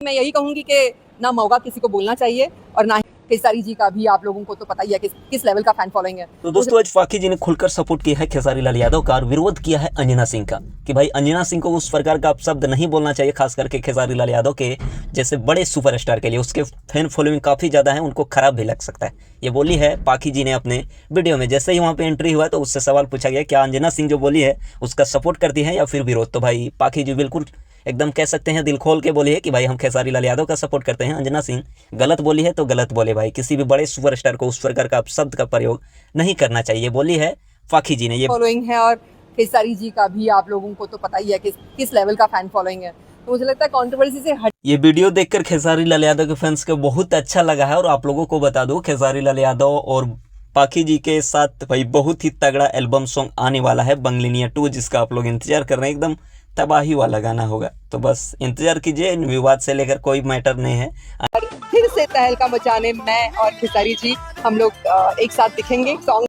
मैं यही कहूंगी कि ना मौका किसी को बोलना चाहिए और ना ही खेसारी जी का भी आप लोगों को तो पता ही है किस लेवल का फैन फॉलोइंग है। तो दोस्तों आज फाकी जी ने खुलकर सपोर्ट किया है खेसारी लाल यादव का और विरोध किया है अंजना सिंह का कि भाई अंजना सिंह को उस प्रकार का शब्द नहीं बोलना चाहिए, खास करके खेसारी लाल यादव के जैसे बड़े सुपरस्टार के लिए। उसके फैन फॉलोइंग काफ़ी ज़्यादा है, उनको खराब भी लग सकता है। ये बोली है पाकी जी ने अपने वीडियो में। जैसे ही वहाँ पे एंट्री हुआ तो उससे सवाल पूछा गया क्या अंजना सिंह जो बोली है उसका सपोर्ट करती है या फिर विरोध। तो भाई पाकी जी बिल्कुल एकदम कह सकते हैं दिल खोल के बोली है कि भाई हम खेसारी लाल यादव का सपोर्ट करते हैं। अंजना सिंह गलत बोली है तो गलत बोले भाई, किसी भी बड़े सुपरस्टार को उस प्रकार का शब्द का प्रयोग नहीं करना चाहिए, बोली है फाकी जी ने। ये फॉलोइंग है और खेसारी जी का भी आप लोगों को तो पता ही है किस लेवल का फैन फॉलोइंग है। तो मुझे लगता है कंट्रोवर्सी से हट ये वीडियो देखकर खेसारी लाल यादव के फैंस को बहुत अच्छा लगा है। और आप लोगों को बता दूं खेसारी लाल यादव और पाखी जी के साथ भाई बहुत ही तगड़ा एल्बम सॉन्ग आने वाला है बंगलिनिया 2, जिसका आप लोग इंतजार कर रहे हैं। एकदम तबाही वाला गाना होगा, तो बस इंतजार कीजिए। विवाद से लेकर कोई मैटर नहीं है। फिर से तहलका मचाने मैं और खेसारी जी हम लोग एक साथ दिखेंगे सॉन्ग